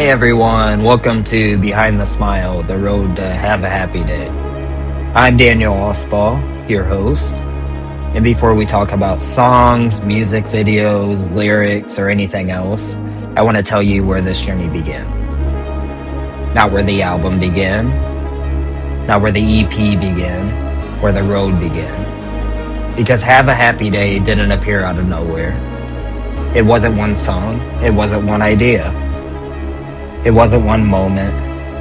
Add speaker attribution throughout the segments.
Speaker 1: Hey everyone, welcome to Behind the Smile, the road to have a happy day. I'm Daniel Alspach, your host. And before we talk about songs, music videos, lyrics, or anything else, I want to tell you where this journey began. Not where the album began, not where the EP began, where the road began. Because Have a Happy Day didn't appear out of nowhere. It wasn't one song, it wasn't one idea. It wasn't one moment.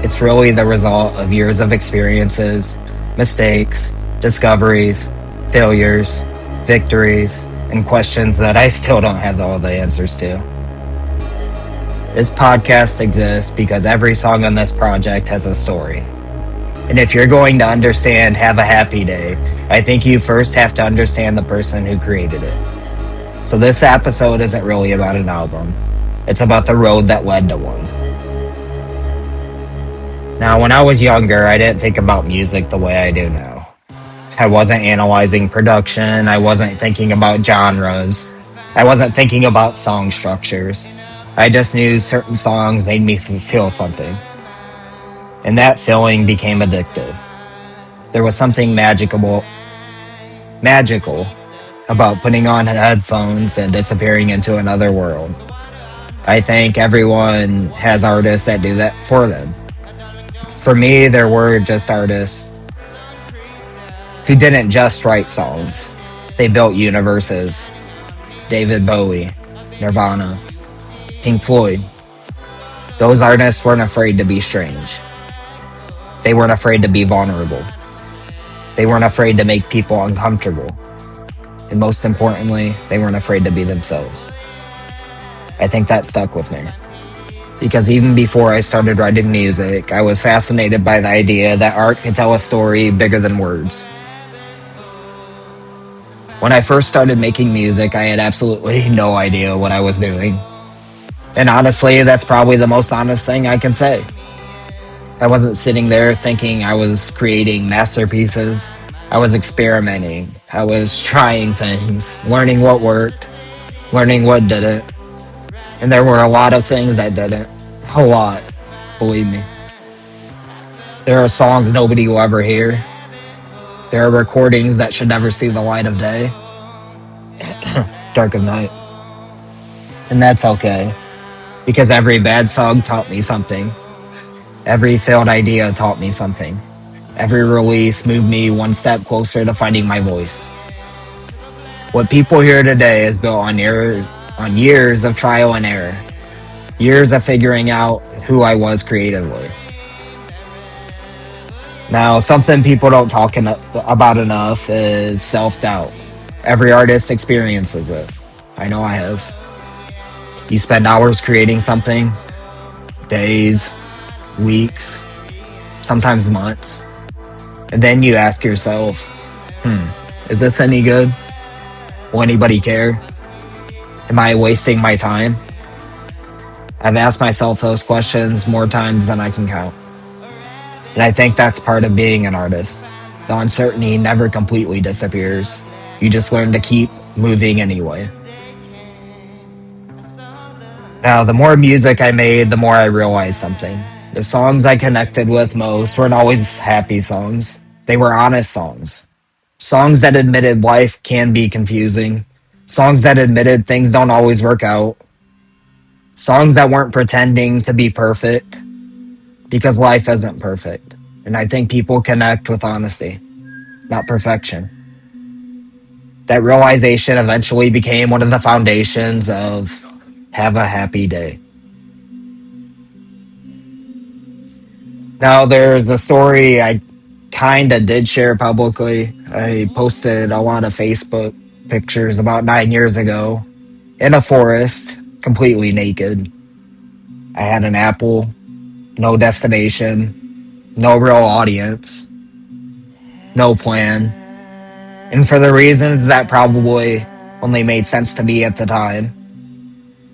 Speaker 1: It's really the result of years of experiences, mistakes, discoveries, failures, victories, and questions that I still don't have all the answers to. This podcast exists because every song on this project has a story. And if you're going to understand Have a Happy Day, I think you first have to understand the person who created it. So this episode isn't really about an album. It's about the road that led to one. Now, when I was younger, I didn't think about music the way I do now. I wasn't analyzing production. I wasn't thinking about genres. I wasn't thinking about song structures. I just knew certain songs made me feel something. And that feeling became addictive. There was something magical about putting on headphones and disappearing into another world. I think everyone has artists that do that for them. For me, there were just artists who didn't just write songs. They built universes. David Bowie, Nirvana, Pink Floyd. Those artists weren't afraid to be strange. They weren't afraid to be vulnerable. They weren't afraid to make people uncomfortable. And most importantly, they weren't afraid to be themselves. I think that stuck with me. Because even before I started writing music, I was fascinated by the idea that art could tell a story bigger than words. When I first started making music, I had absolutely no idea what I was doing. And honestly, that's probably the most honest thing I can say. I wasn't sitting there thinking I was creating masterpieces. I was experimenting. I was trying things, learning what worked, learning what didn't. And there were a lot of things that didn't. A lot, believe me. There are songs nobody will ever hear. There are recordings that should never see the light of day. Dark of night. And that's okay. Because every bad song taught me something. Every failed idea taught me something. Every release moved me one step closer to finding my voice. What people hear today is built on years of trial and error. Years of figuring out who I was creatively. Now, something people don't talk about enough is self-doubt. Every artist experiences it. I know I have. You spend hours creating something, days, weeks, sometimes months. And then you ask yourself, is this any good? Will anybody care? Am I wasting my time? I've asked myself those questions more times than I can count. And I think that's part of being an artist. The uncertainty never completely disappears. You just learn to keep moving anyway. Now, the more music I made, the more I realized something. The songs I connected with most weren't always happy songs. They were honest songs. Songs that admitted life can be confusing. Songs that admitted things don't always work out. Songs that weren't pretending to be perfect, because life isn't perfect. And I think people connect with honesty, not perfection. That realization eventually became one of the foundations of Have a Happy Day. Now, there's the story I kind of did share publicly. I posted a lot of Facebook pictures about 9 years ago in a forest, completely naked. I had an apple, no destination, no real audience, no plan. And for the reasons that probably only made sense to me at the time,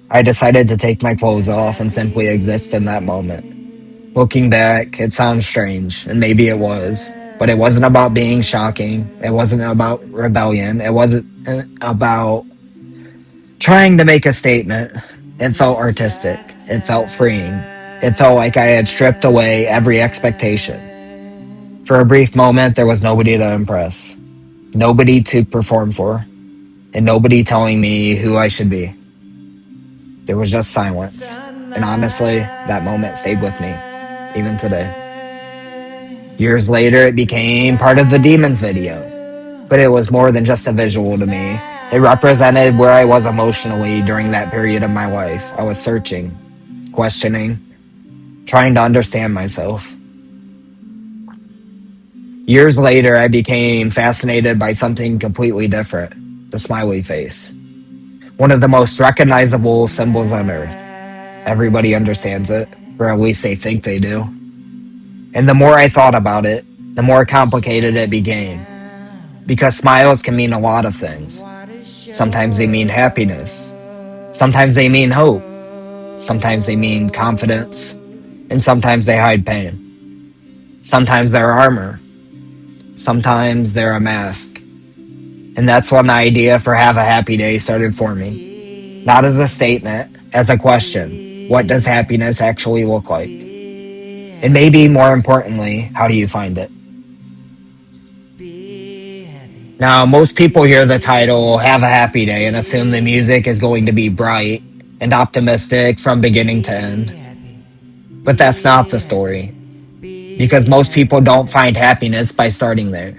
Speaker 1: I decided to take my clothes off and simply exist in that moment. Looking back, it sounds strange, and maybe it was, but it wasn't about being shocking. It wasn't about rebellion. It wasn't about trying to make a statement. It felt artistic. It felt freeing. It felt like I had stripped away every expectation. For a brief moment, there was nobody to impress, nobody to perform for, and nobody telling me who I should be. There was just silence. And honestly, that moment stayed with me, even today. Years later, it became part of the Demons video. But it was more than just a visual to me. It represented where I was emotionally during that period of my life. I was searching, questioning, trying to understand myself. Years later, I became fascinated by something completely different, the smiley face. One of the most recognizable symbols on earth. Everybody understands it, or at least they think they do. And the more I thought about it, the more complicated it became. Because smiles can mean a lot of things. Sometimes they mean happiness. Sometimes they mean hope. Sometimes they mean confidence. And sometimes they hide pain. Sometimes they're armor. Sometimes they're a mask. And that's when the idea for Have a Happy Day started forming. Not as a statement, as a question. What does happiness actually look like? And maybe more importantly, how do you find it? Now, most people hear the title Have a Happy Day and assume the music is going to be bright and optimistic from beginning to end. But that's not the story. Because most people don't find happiness by starting there.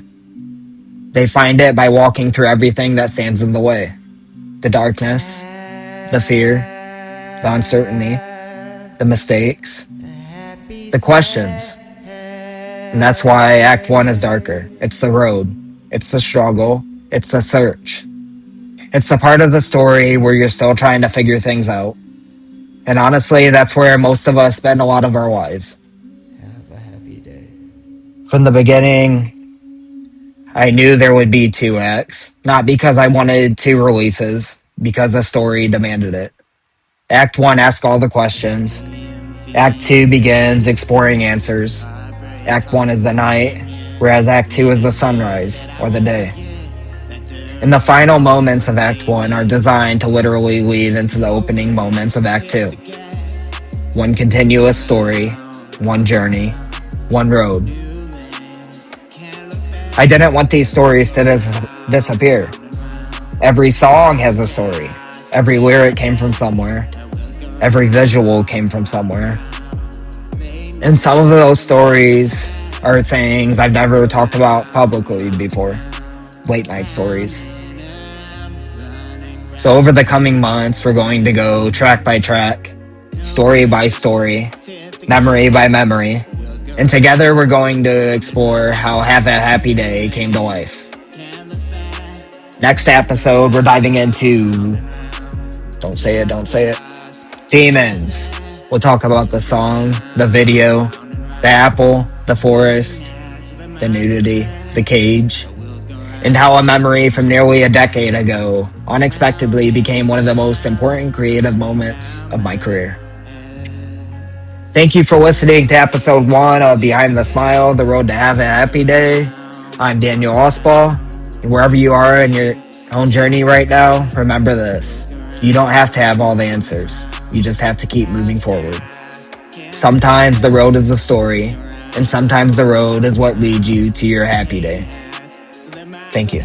Speaker 1: They find it by walking through everything that stands in the way. The darkness, the fear, the uncertainty, the mistakes, the questions. And that's why Act 1 is darker. It's the road. It's the struggle. It's the search. It's the part of the story where you're still trying to figure things out. And honestly, that's where most of us spend a lot of our lives.
Speaker 2: Have a happy day.
Speaker 1: From the beginning, I knew there would be 2 acts. Not because I wanted 2 releases, because the story demanded it. Act 1 asks all the questions. Act 2 begins exploring answers. Act 1 is the night, whereas Act 2 is the sunrise, or the day. And the final moments of Act 1 are designed to literally lead into the opening moments of Act 2. One continuous story, one journey, one road. I didn't want these stories to disappear. Every song has a story. Every lyric came from somewhere. Every visual came from somewhere. And some of those stories are things I've never talked about publicly before. Late night stories. So over the coming months, we're going to go track by track, story by story, memory by memory, and together we're going to explore how Have a Happy Day came to life. Next episode, we're diving into don't say it, Demons. We'll talk about the song, the video, the apple, the forest, the nudity, the cage, and how a memory from nearly a decade ago unexpectedly became one of the most important creative moments of my career. Thank you for listening to episode 1 of Behind the Smile, The Road to Have a Happy Day. I'm Daniel Alspach, and wherever you are in your own journey right now, remember this. You don't have to have all the answers. You just have to keep moving forward. Sometimes the road is the story, and sometimes the road is what leads you to your happy day. Thank you.